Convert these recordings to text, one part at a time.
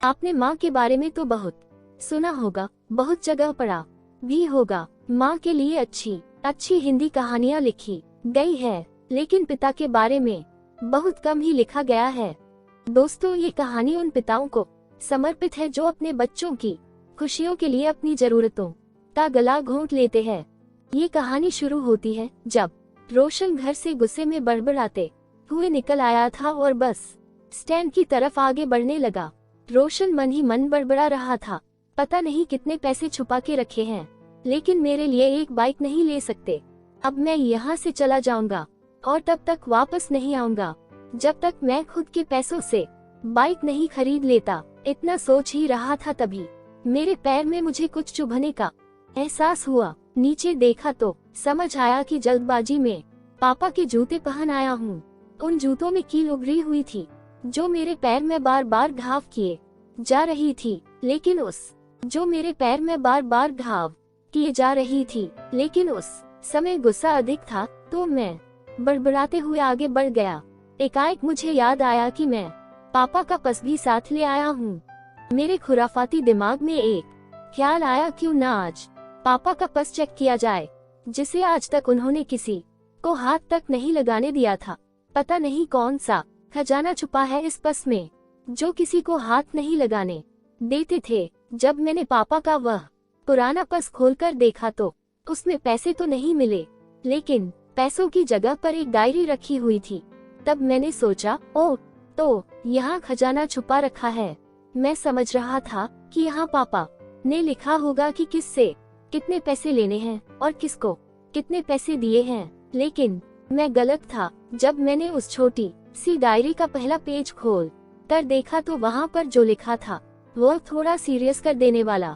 आपने माँ के बारे में तो बहुत सुना होगा, बहुत जगह पढ़ा भी होगा। माँ के लिए अच्छी अच्छी हिंदी कहानियाँ लिखी गई है, लेकिन पिता के बारे में बहुत कम ही लिखा गया है। दोस्तों, ये कहानी उन पिताओं को समर्पित है जो अपने बच्चों की खुशियों के लिए अपनी जरूरतों का गला घोंट लेते हैं। ये कहानी शुरू होती है जब रोशन घर से गुस्से में बड़बड़ाते हुए निकल आया था और बस स्टैंड की तरफ आगे बढ़ने लगा। रोशन मन ही मन बड़बड़ा रहा था, पता नहीं कितने पैसे छुपा के रखे हैं, लेकिन मेरे लिए एक बाइक नहीं ले सकते। अब मैं यहाँ से चला जाऊंगा और तब तक वापस नहीं आऊंगा जब तक मैं खुद के पैसों से बाइक नहीं खरीद लेता। इतना सोच ही रहा था तभी मेरे पैर में मुझे कुछ चुभने का एहसास हुआ। नीचे देखा तो समझ आया कि जल्दबाजी में पापा के जूते पहन आया हूँ। उन जूतों में कील उभरी हुई थी जो मेरे पैर में बार बार घाव किए जा रही थी, लेकिन उस समय गुस्सा अधिक था तो मैं बड़बड़ाते हुए आगे बढ़ गया। एकाएक मुझे याद आया कि मैं पापा का पर्स भी साथ ले आया हूँ। मेरे खुराफाती दिमाग में एक ख्याल आया, क्यों ना आज पापा का पर्स चेक किया जाए, जिसे आज तक उन्होंने किसी को हाथ तक नहीं लगाने दिया था। पता नहीं कौन सा खजाना छुपा है इस पर्स में जो किसी को हाथ नहीं लगाने देते थे। जब मैंने पापा का वह पुराना पर्स खोलकर देखा तो उसमें पैसे तो नहीं मिले, लेकिन पैसों की जगह पर एक डायरी रखी हुई थी। तब मैंने सोचा, ओह, तो यहाँ खजाना छुपा रखा है। मैं समझ रहा था कि यहाँ पापा ने लिखा होगा कि किससे कितने पैसे लेने हैं और किसको कितने पैसे दिए हैं, लेकिन मैं गलत था। जब मैंने उस छोटी सी डायरी का पहला पेज खोल कर देखा तो वहाँ पर जो लिखा था वह थोड़ा सीरियस कर देने वाला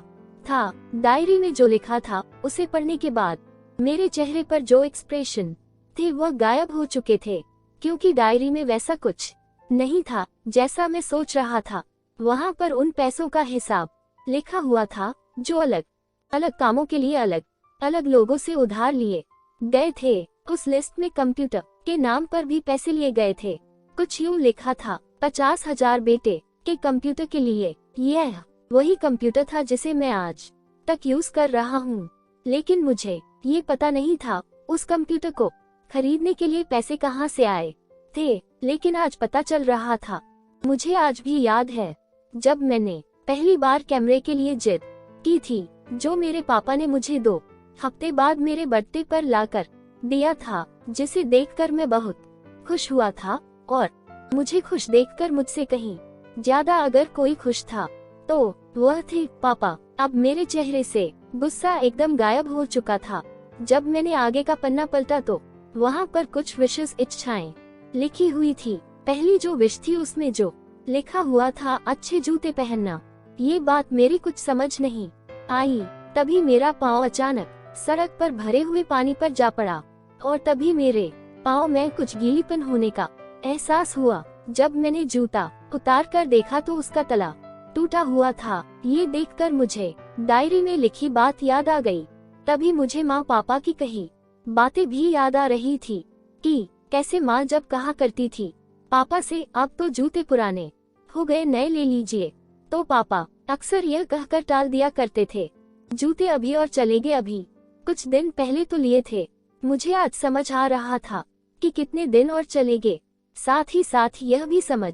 था। डायरी में जो लिखा था उसे पढ़ने के बाद मेरे चेहरे पर जो एक्सप्रेशन थे वह गायब हो चुके थे, क्योंकि डायरी में वैसा कुछ नहीं था जैसा मैं सोच रहा था। वहाँ पर उन पैसों का हिसाब लिखा हुआ था जो अलग अलग कामों के लिए अलग अलग लोगों से उधार लिए गए थे। उस लिस्ट में कंप्यूटर के नाम पर भी पैसे लिए गए थे। कुछ यूँ लिखा था, 50,000 बेटे के कंप्यूटर के लिए। यह वही कंप्यूटर था जिसे मैं आज तक यूज कर रहा हूँ, लेकिन मुझे ये पता नहीं था उस कंप्यूटर को खरीदने के लिए पैसे कहाँ से आए थे। लेकिन आज पता चल रहा था। मुझे आज भी याद है जब मैंने पहली बार कैमरे के लिए जिद की थी, जो मेरे पापा ने मुझे 2 हफ्ते बाद मेरे बर्थडे पर लाकर दिया था, जिसे देखकर मैं बहुत खुश हुआ था। और मुझे खुश देखकर मुझसे कहीं ज्यादा अगर कोई खुश था तो वह थे पापा। अब मेरे चेहरे से गुस्सा एकदम गायब हो चुका था। जब मैंने आगे का पन्ना पलटा तो वहाँ पर कुछ विशेष इच्छाएं लिखी हुई थी। पहली जो विश थी उसमें जो लिखा हुआ था, अच्छे जूते पहनना। ये बात मेरी कुछ समझ नहीं आई। तभी मेरा पाँव अचानक सड़क पर भरे हुए पानी पर जा पड़ा और तभी मेरे पाँव में कुछ गीलीपन होने का एहसास हुआ। जब मैंने जूता उतार कर देखा तो उसका तला टूटा हुआ था। ये देखकर मुझे डायरी में लिखी बात याद आ गई। तभी मुझे माँ पापा की कही बातें भी याद आ रही थी कि कैसे माँ जब कहा करती थी पापा से, अब तो जूते पुराने हो गए, नए ले लीजिए, तो पापा अक्सर यह कहकर टाल दिया करते थे, जूते अभी और चलेंगे अभी। कुछ दिन पहले तो लिए थे। मुझे आज समझ आ रहा था कि कितने दिन और चलेंगे। साथ ही साथ यह भी समझ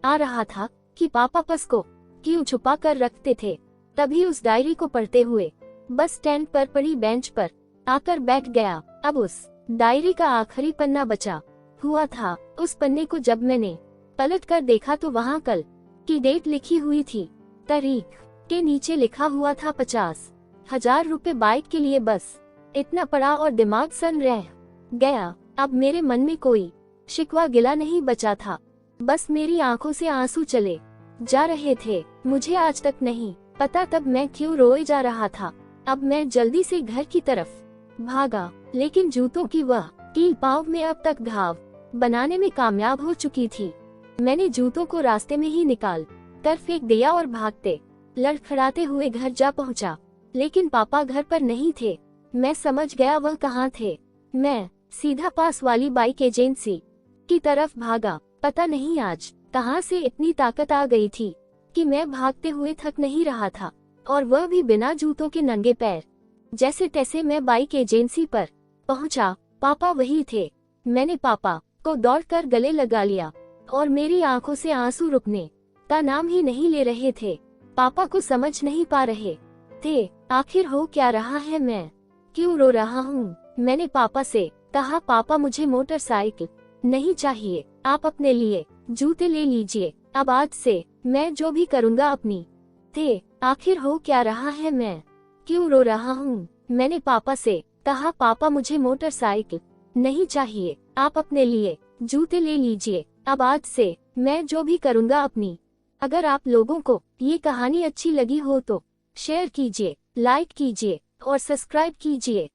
आ रहा था कि पापा पर्स को क्यों छुपा कर रखते थे। तभी उस डायरी को पढ़ते हुए बस स्टैंड पर पड़ी बेंच पर आकर बैठ गया। अब उस डायरी का आखिरी पन्ना बचा हुआ था। उस पन्ने को जब मैंने पलट कर देखा तो वहाँ कल की डेट लिखी हुई थी। तारीख के नीचे लिखा हुआ था 50,000 रुपए बाइक के लिए। बस इतना पड़ा और दिमाग सन रह गया। अब मेरे मन में कोई शिकवा गिला नहीं बचा था, बस मेरी आंखों से आंसू चले जा रहे थे। मुझे आज तक नहीं पता तब मैं क्यों रोए जा रहा था। अब मैं जल्दी से घर की तरफ भागा, लेकिन जूतों की वह कील पाँव में अब तक घाव बनाने में कामयाब हो चुकी थी। मैंने जूतों को रास्ते में ही निकाल कर फेंक दिया और भागते लड़खड़ाते हुए घर जा पहुंचा, लेकिन पापा घर पर नहीं थे। मैं समझ गया वह कहाँ थे। मैं सीधा पास वाली बाइक एजेंसी की तरफ भागा। पता नहीं आज कहाँ से इतनी ताकत आ गई थी कि मैं भागते हुए थक नहीं रहा था, और वह भी बिना जूतों के नंगे पैर। जैसे तैसे मैं बाइक एजेंसी पर पहुंचा। पापा वही थे। मैंने पापा को दौड़कर गले लगा लिया और मेरी आंखों से आंसू रुकने का नाम ही नहीं ले रहे थे। पापा को समझ नहीं पा रहे थे आखिर हो क्या रहा है, मैं क्यों रो रहा हूँ। मैंने पापा से कहा, पापा मुझे मोटरसाइकिल नहीं चाहिए, आप अपने लिए जूते ले लीजिए। अब आज से मैं जो भी करूँगा अपनी थे आखिर हो क्या रहा है, मैं क्यों रो रहा हूँ। मैंने पापा से कहा, पापा मुझे मोटरसाइकिल नहीं चाहिए, आप अपने लिए जूते ले लीजिए। अब आज से मैं जो भी करूँगा अपनी। अगर आप लोगों को ये कहानी अच्छी लगी हो तो शेयर कीजिए, लाइक कीजिए और सब्सक्राइब कीजिए।